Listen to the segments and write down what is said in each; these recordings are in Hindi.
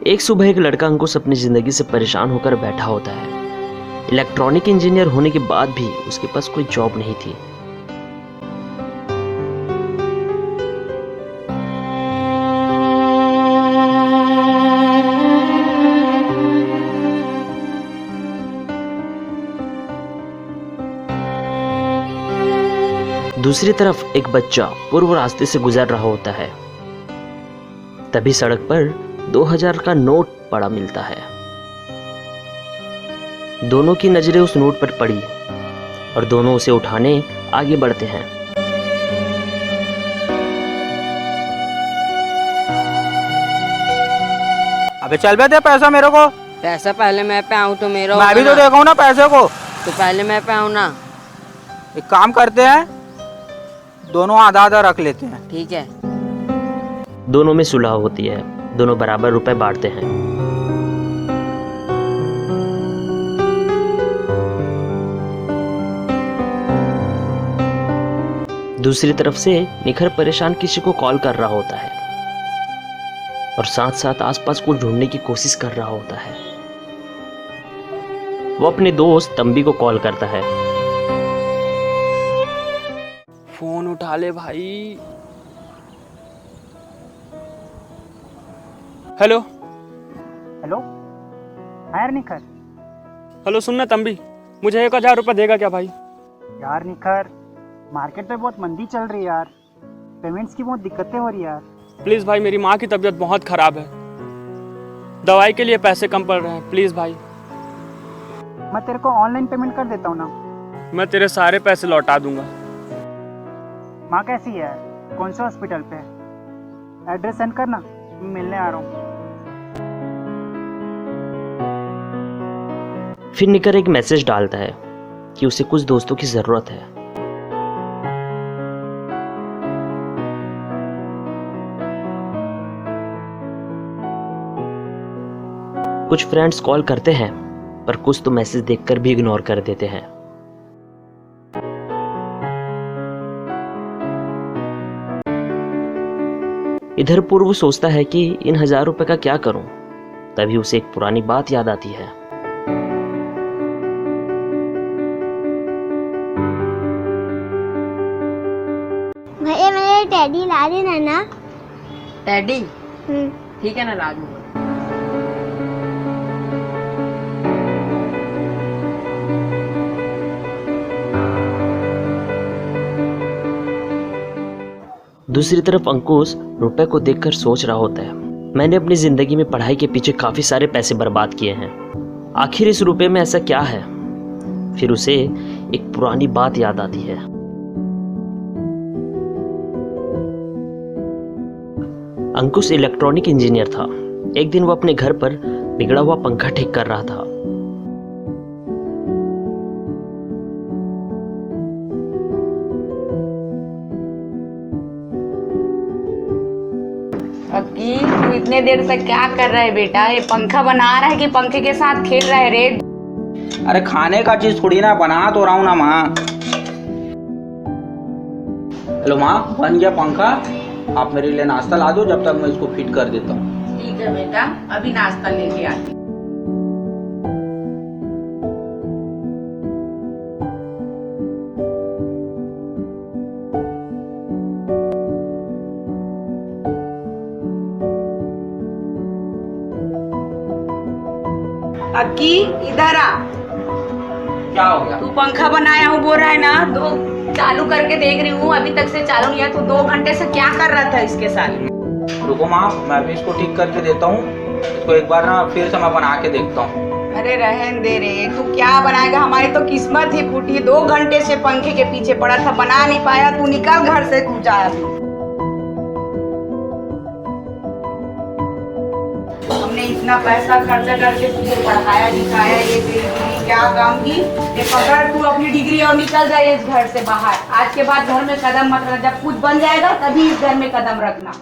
एक सुबह एक लड़का अंकुश अपनी जिंदगी से परेशान होकर बैठा होता है। इलेक्ट्रॉनिक इंजीनियर होने के बाद भी उसके पास कोई जॉब नहीं थी। दूसरी तरफ एक बच्चा पूर्व रास्ते से गुजर रहा होता है। तभी सड़क पर 2000 का नोट पड़ा मिलता है। दोनों की नजरें उस नोट पर पड़ी और दोनों उसे उठाने आगे बढ़ते हैं। अबे चल बे, दे पैसा मेरे को। पैसा पहले मैं पे आऊँ तो मेरा मैं भी तो देखा हूँ ना पैसे को। तो पहले मैं पे आऊँ ना। एक काम करते हैं, दोनों आधा आधा रख लेते हैं। ठीक है। दोनों में सुलह होती है। दोनों बराबर रुपए बांटते हैं। दूसरी तरफ से निखर परेशान किसी को कॉल कर रहा होता है और साथ साथ आसपास को ढूंढने की कोशिश कर रहा होता है। वो अपने दोस्त तंबी को कॉल करता है। फोन उठा ले भाई। हेलो हेलो, यार निखर। हेलो, सुनना तंबी, मुझे 1000 रुपये देगा क्या भाई? यार निखर, मार्केट में बहुत मंदी चल रही है यार, पेमेंट्स की बहुत दिक्कतें हो रही है यार। प्लीज़ भाई, मेरी माँ की तबीयत बहुत ख़राब है, दवाई के लिए पैसे कम पड़ रहे हैं। प्लीज़ भाई। मैं तेरे को ऑनलाइन पेमेंट कर देता हूँ ना। मैं तेरे सारे पैसे लौटा दूंगा। माँ कैसी है? कौन से हॉस्पिटल पे? एड्रेस सेंड करना, मैं मिलने आ रहा हूँ। फिर निकर एक मैसेज डालता है कि उसे कुछ दोस्तों की जरूरत है। कुछ फ्रेंड्स कॉल करते हैं पर कुछ तो मैसेज देखकर भी इग्नोर कर देते हैं। इधर पूर्व सोचता है कि इन 1000 रुपए का क्या करूं। तभी उसे एक पुरानी बात याद आती है। भैया मेरे टेडी ला देना ना। टेडी? ठीक है ना, ला दूंगा। दूसरी तरफ अंकुश रुपए को देखकर सोच रहा होता है, मैंने अपनी जिंदगी में पढ़ाई के पीछे काफी सारे पैसे बर्बाद किए हैं, आखिर इस रुपए में ऐसा क्या है? फिर उसे एक पुरानी बात याद आती है। अंकुश इलेक्ट्रॉनिक इंजीनियर था। एक दिन वो अपने घर पर बिगड़ा हुआ पंखा ठीक कर रहा था। अक्की, तू इतने देर तक क्या कर रहा है बेटा? ये पंखा बना रहा है कि पंखे के साथ खेल रहा है रे? अरे खाने का चीज थोड़ी ना, बना तो रहा हूँ ना माँ। हेलो माँ, बन गया पंखा। आप मेरे लिए नाश्ता ला दो, जब तक मैं इसको फिट कर देता हूँ। ठीक है बेटा, अभी नाश्ता लेके आती। अक्की, इधर आ। क्या हो गया? तू पंखा बनाया हूँ बोल रहा है ना, दो चालू करके देख रही हूँ, अभी तक से चालू नहीं है। तू 2 घंटे से क्या कर रहा था इसके साथ? रुको माँ, मैं भी इसको ठीक करके देता हूँ। इसको एक बार ना फिर से मैं बना के देखता हूँ। अरे रहन दे रे, तू क्या बनाएगा? हमारी तो किस्मत ही फूटी। 2 घंटे से पंखे के पीछे पड़ा था, बना नहीं पाया। तू निकल घर से, तू जा। हमने इतना पैसा खर्चा करके तुझे पढ़ाया लिखाया, ये तेरी डिग्री क्या काम की? ये पकड़ तू अपनी डिग्री और निकल जाए इस घर से बाहर। आज के बाद घर में कदम मत रख। जब कुछ बन जाएगा तभी इस घर में कदम रखना।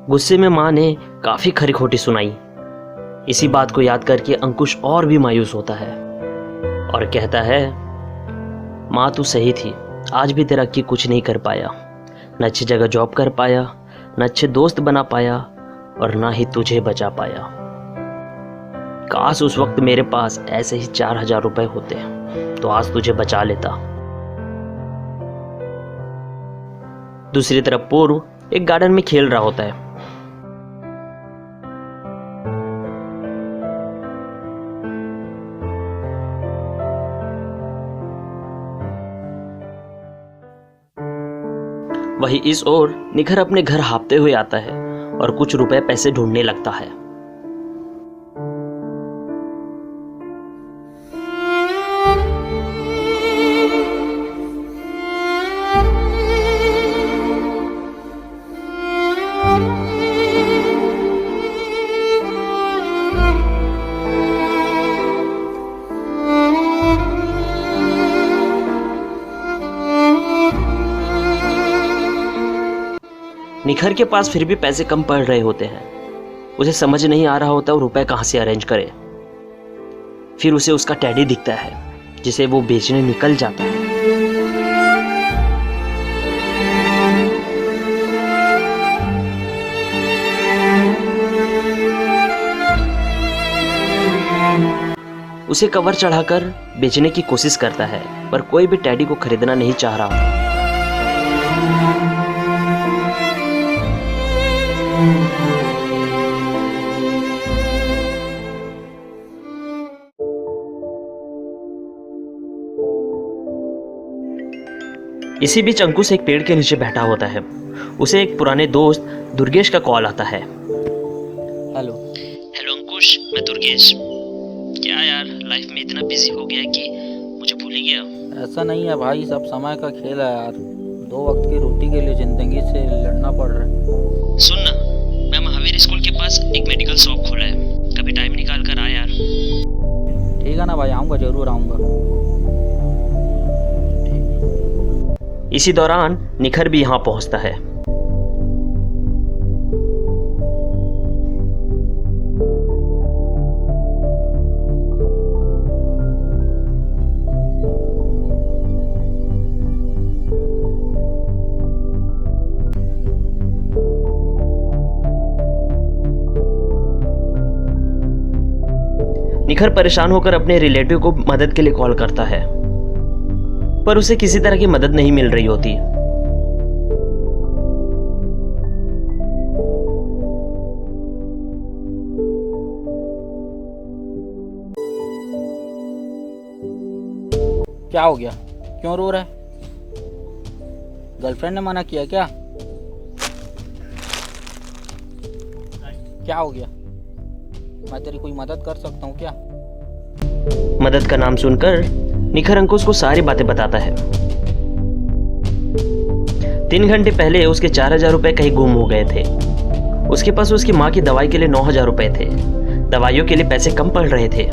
गुस्से में माँ ने काफी खरी खोटी सुनाई। इसी बात को याद करके अंकुश और भी मायूस होता है और कहता है, माँ तू सही थी, आज भी तेरा की कुछ नहीं कर पाया। न अच्छी जगह जॉब कर पाया, न अच्छे दोस्त बना पाया और ना ही तुझे बचा पाया। काश उस वक्त मेरे पास ऐसे ही 4,000 रुपए होते तो आज तुझे बचा लेता। दूसरी तरफ पूर्व एक गार्डन में खेल रहा होता है। वहीं इस ओर निखर अपने घर हाँफते हुए आता है और कुछ रुपए पैसे ढूंढने लगता है। निखर के पास फिर भी पैसे कम पड़ रहे होते हैं। उसे समझ नहीं आ रहा होता वो रुपए कहां से अरेंज करे। फिर उसे उसका टैडी दिखता है जिसे वो बेचने निकल जाता है। उसे कवर चढ़ाकर बेचने की कोशिश करता है पर कोई भी टैडी को खरीदना नहीं चाह रहा। इसी बीच अंकुश एक पेड़ के नीचे बैठा होता है। उसे एक पुराने दोस्त दुर्गेश का कॉल आता है। हेलो अंकुश, मैं दुर्गेश। क्या यार, लाइफ में इतना बिजी हो गया कि मुझे भूल ही गया। ऐसा नहीं है भाई, सब समय का खेल है यार। 2 वक्त की रोटी के लिए जिंदगी से लड़ना पड़ रहा है। सुन ना, मैं महावीर स्कूल के पास एक मेडिकल शॉप खोला है, कभी टाइम निकाल कर आ यार। ठीक है ना भाई, आऊँगा, जरूर आऊँगा। इसी दौरान निखर भी यहाँ पहुँचता है। निखर परेशान होकर अपने रिलेटिव को मदद के लिए कॉल करता है पर उसे किसी तरह की मदद नहीं मिल रही होती। क्या हो गया, क्यों रो रहा है? गर्लफ्रेंड ने मना किया क्या? क्या हो गया? मैं तेरी कोई मदद कर सकता हूँ क्या? मदद का नाम सुनकर निखर अंकुश को सारी बातें बताता है। 3 घंटे पहले उसके 4,000 रुपए कहीं गुम हो गए थे। उसके पास उसकी माँ की दवाई के लिए 9,000 रुपए थे। दवाइयों के लिए पैसे कम पड़ रहे थे।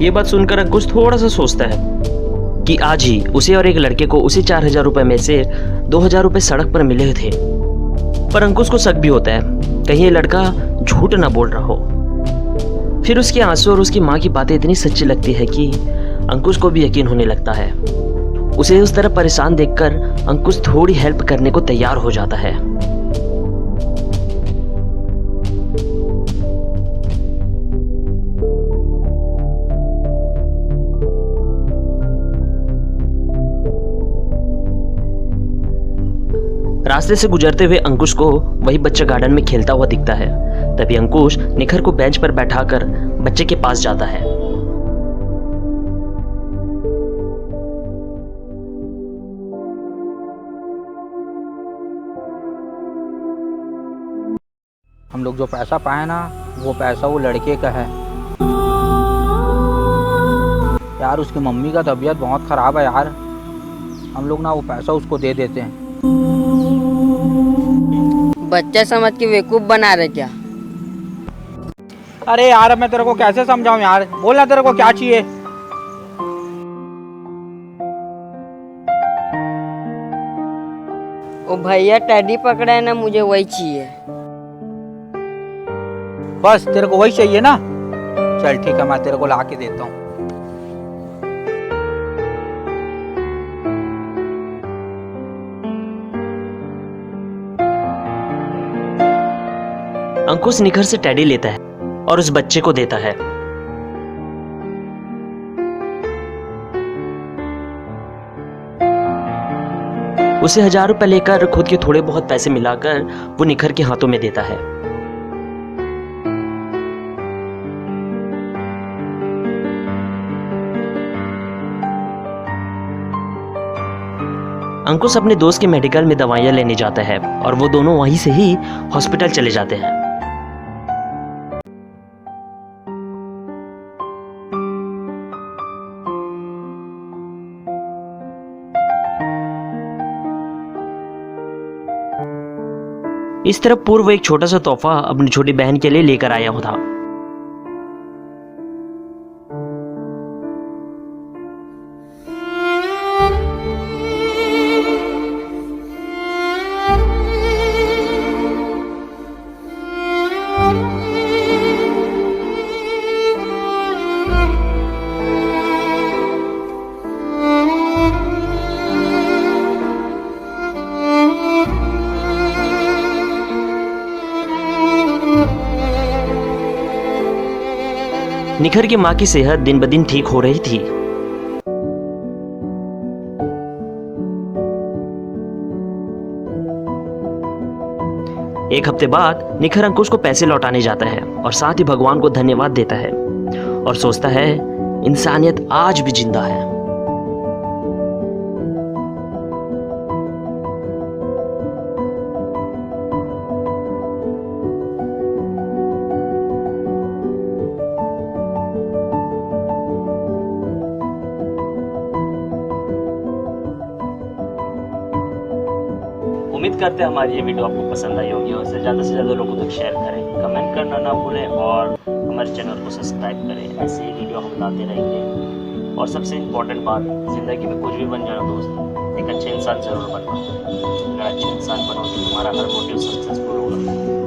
ये बात सुनकर अंकुश थोड़ा सा सोचता है कि आज ही उसे और एक लड़के को उसी 4,000 रुपए में से 2,000 रुपए सड़क पर मिले थे। पर अंकुश को शक भी होता है कहीं ये लड़का झूठ ना बोल रहा हो। फिर उसके आंसू और उसकी माँ की बातें इतनी सच्ची लगती है कि अंकुश को भी यकीन होने लगता है। उसे उस तरह परेशान देखकर अंकुश थोड़ी हेल्प करने को तैयार हो जाता है। रास्ते से गुजरते हुए अंकुश को वही बच्चा गार्डन में खेलता हुआ दिखता है। तभी अंकुश निखर को बेंच पर बैठाकर बच्चे के पास जाता है। हम लोग जो पैसा पाए ना, वो पैसा वो लड़के का है यार। उसकी मम्मी का तबीयत बहुत ख़राब है यार। हम लोग ना वो पैसा उसको दे देते हैं। बच्चा समझ के बेवकूफ बना रहे क्या? अरे यार, अब मैं तेरे को कैसे समझाऊं यार? बोलना तेरे को क्या चाहिए? ओ भैया टैडी पकड़ा है ना, मुझे वही चाहिए। बस तेरे को वही चाहिए ना? चल ठीक है, मैं तेरे को ला के देता हूँ। अंकुश निखर से टेडी लेता है और उस बच्चे को देता है। उसे 1000 रुपए लेकर खुद के थोड़े बहुत पैसे मिलाकर वो निखर के हाथों में देता है। अंकुश अपने दोस्त के मेडिकल में दवाइयां लेने जाता है और वो दोनों वहीं से ही हॉस्पिटल चले जाते हैं। इस तरफ पूर्व एक छोटा सा तोहफा अपनी छोटी बहन के लिए लेकर आया था। निखर की मां की सेहत दिन ब दिन ठीक हो रही थी। एक हफ्ते बाद निखर अंकुश को पैसे लौटाने जाता है और साथ ही भगवान को धन्यवाद देता है और सोचता है इंसानियत आज भी जिंदा है। उम्मीद करते हैं हमारी ये वीडियो आपको पसंद आई होगी और इसे ज़्यादा से ज़्यादा लोगों तक शेयर करें, कमेंट करना ना भूलें और हमारे चैनल को सब्सक्राइब करें। ऐसे ही वीडियो हम लाते रहेंगे। और सबसे इम्पोर्टेंट बात, ज़िंदगी में कुछ भी बन जाना दोस्त, एक अच्छे इंसान ज़रूर बनना। अगर अच्छे इंसान बनोगे तो तुम्हारा हर मोटिव सक्सेसफुल होगा।